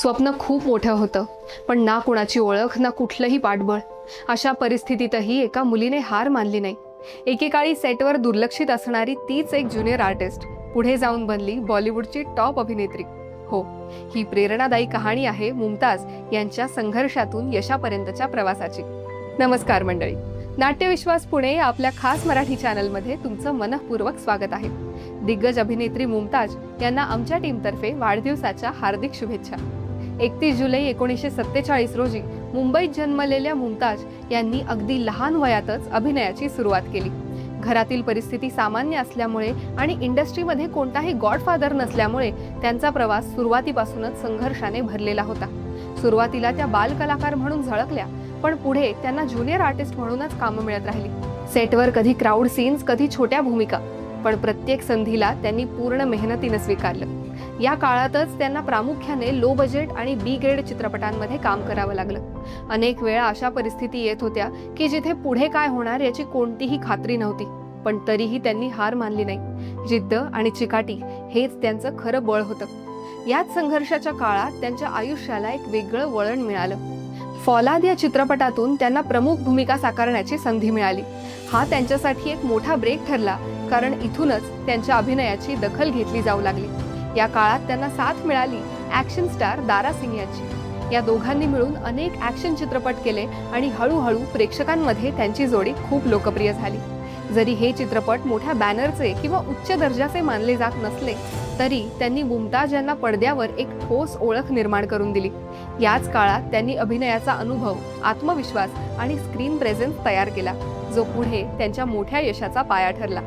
स्वप्न खूप मोठं होतं, पण ना कुणाची ओळख ना कुठलंही पाठबळ. अशा परिस्थितीतही एका मुलीने हार मानली नाही. एकेकाळी सेटवर दुर्लक्षित असणारी तीच एक ज्युनियर आर्टिस्ट पुढे जाऊन बनली बॉलिवूडची टॉप अभिनेत्री. हो, ही प्रेरणादायी कहाणी आहे मुमताज यांच्या संघर्षातून यशापर्यंतच्या प्रवासाची. नमस्कार मंडळी, नाट्यविश्वास पुणे या आपल्या खास मराठी चॅनलमध्ये तुमचं मनःपूर्वक स्वागत आहे. दिग्गज अभिनेत्री मुमताज यांना आमच्या टीमतर्फे वाढदिवसाच्या हार्दिक शुभेच्छा. 31 जुलै 1947 रोजी मुंबईत जन्मलेल्या मुमताज यांनी अगदी लहान वयातच अभिनयाची सुरुवात केली. घरातील परिस्थिती सामान्य असल्यामुळे आणि इंडस्ट्रीमध्ये कोणताही गॉडफादर नसल्यामुळे त्यांचा प्रवास सुरुवातीपासूनच संघर्षाने भरलेला होता. सुरुवातीला त्या बालकलाकार म्हणून झळकल्या, पण पुढे त्यांना ज्युनियर आर्टिस्ट म्हणूनच कामं मिळत राहिली. सेटवर कधी क्राऊड सीन्स, कधी छोट्या भूमिका, पण प्रत्येक संधीला त्यांनी पूर्ण मेहनतीने स्वीकारलं. या काळातच त्यांना प्रामुख्याने लो बजेट आणि बी ग्रेड चित्रपटांमध्ये काम करावं लागलं. अनेक वेळा अशा परिस्थिती येत होत्या की जिथे पुढे काय होणार याची कोणतीही खात्री नव्हती, पण तरीही त्यांनी हार मानली नाही. जिद्द आणि चिकाटी हेच त्यांचं खरं बळ होतं. याच संघर्षाच्या काळात त्यांच्या आयुष्याला एक वेगळं वळण मिळालं. फौलाद या चित्रपटातून त्यांना प्रमुख भूमिका साकारण्याची संधी मिळाली. हा त्यांच्यासाठी एक मोठा ब्रेक ठरला, कारण इथूनच त्यांच्या अभिनयाची दखल घेतली जाऊ लागली. या काळात त्यांना साथ मिळाली ॲक्शन स्टार दारा सिंग यांची. या दोघांनी मिळून अनेक ॲक्शन चित्रपट केले आणि हळूहळू प्रेक्षकांमध्ये त्यांची जोडी खूप लोकप्रिय झाली. जरी हे चित्रपट मोठ्या बॅनरचे किंवा उच्च दर्जाचे मानले जात नसले, तरी त्यांनी मुमताज यांना पडद्यावर एक ठोस ओळख निर्माण करून दिली. याच काळात त्यांनी अभिनयाचा अनुभव, आत्मविश्वास आणि स्क्रीन प्रेझेन्स तयार केला, जो पुढे त्यांच्या मोठ्या यशाचा पाया ठरला.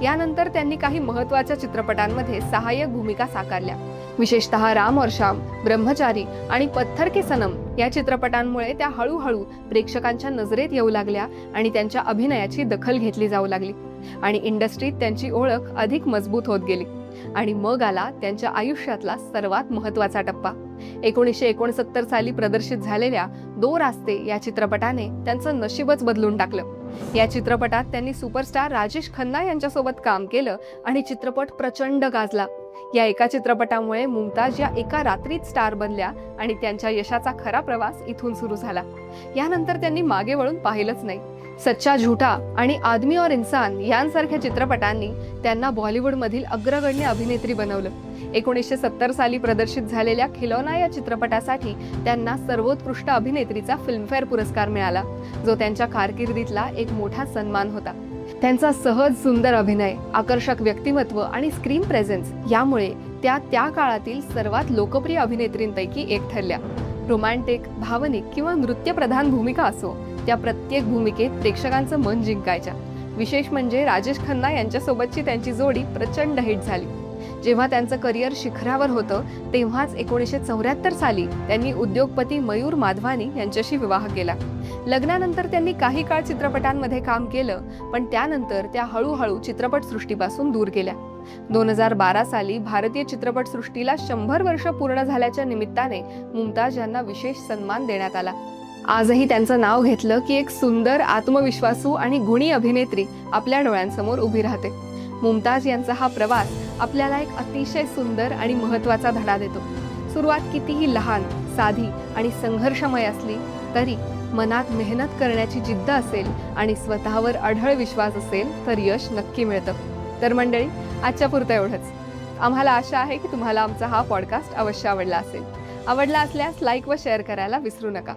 यानंतर त्यांनी काही महत्त्वाच्या चित्रपटांमध्ये सहाय्यक भूमिका साकारल्या. विशेषतः राम और शाम, ब्रह्मचारी आणि पत्थर के सनम या चित्रपटांमुळे त्या हळूहळू प्रेक्षकांच्या नजरेत येऊ लागल्या आणि त्यांच्या अभिनयाची दखल घेतली जाऊ लागली आणि इंडस्ट्रीत त्यांची ओळख अधिक मजबूत होत गेली. आणि मग आला त्यांच्या आयुष्यातला सर्वात महत्त्वाचा टप्पा. 1969 साली प्रदर्शित झालेल्या दो रास्ते या चित्रपटाने त्यांचं नशीबच बदलून टाकलं. या चित्रपटात त्यांनी सुपरस्टार राजेश खन्ना यांच्यासोबत काम केलं आणि चित्रपट प्रचंड गाजला. या एका चित्रपटामुळे मुमताज या एका रात्रीत स्टार बनल्या आणि त्यांच्या यशाचा खरा प्रवास इथून सुरू झाला. यानंतर त्यांनी मागे वळून पाहिलंच नाही. सच्चा झूठा आणि आदमी और इंसान यांसारख्या चित्रपटांनी त्यांना बॉलिवूडमधील अग्रगण्य अभिनेत्री बनवलं. 1970 साली प्रदर्शित झालेल्या खिलौना या चित्रपटासाठी त्यांना सर्वोत्कृष्ट अभिनेत्रीचा फिल्मफेअर पुरस्कार मिळाला, जो त्यांच्या कारकिर्दीतला एक मोठा सन्मान होता. त्यांचा सहज सुंदर अभिनय, आकर्षक व्यक्तिमत्व आणि स्क्रीन प्रेझेन्स यामुळे त्या काळातील सर्वात लोकप्रिय अभिनेत्रींपैकी एक ठरल्या. रोमॅन्टिक, भावनिक किंवा नृत्यप्रधान भूमिका असो, त्या प्रत्येक भूमिकेत प्रेक्षकांचं मन जिंकायच्या. विशेष म्हणजे राजेश खन्ना यांच्यासोबतची त्यांची जोडी प्रचंड हिट झाली. जेव्हा त्यांचं करिअर शिखरावर होतं, तेव्हाच 1974 साली त्यांनी उद्योगपती मयूर माधवानी यांच्याशी विवाह केला. लग्नानंतर त्यांनी काही काळ चित्रपटांमध्ये काम केलं, पण त्यानंतर त्या हळूहळू चित्रपटसृष्टीपासून दूर गेल्या. 2012 साली भारतीय चित्रपटसृष्टीला 100 वर्ष पूर्ण झाल्याच्या निमित्ताने मुमताज यांना विशेष सन्मान देण्यात आला. आजही त्यांचं नाव घेतलं की एक सुंदर, आत्मविश्वासू आणि गुणी अभिनेत्री आपल्या डोळ्यांसमोर उभी राहते. मुमताज यांचा हा प्रवास आपल्याला एक अतिशय सुंदर आणि महत्त्वाचा धडा देतो. सुरुवात कितीही लहान, साधी आणि संघर्षमय असली तरी मनात मेहनत करण्याची जिद्द असेल आणि स्वतःवर अढळ विश्वास असेल तर यश नक्की मिळतं. तर मंडळी, आजच्या पुरतं एवढंच. आम्हाला आशा आहे की तुम्हाला आमचा हा पॉडकास्ट अवश्य आवडला असेल. आवडला असल्यास लाईक व शेअर करायला विसरू नका.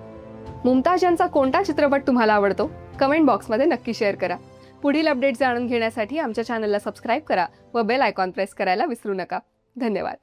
मुमताज यांचा कोणता चित्रपट तुम्हाला आवडतो कमेंट बॉक्समध्ये नक्की शेअर करा. पुढील अपडेट जाणून घेण्यासाठी आमच्या चॅनलला सबस्क्राईब करा व बेल आयकॉन प्रेस करायला विसरू नका. धन्यवाद.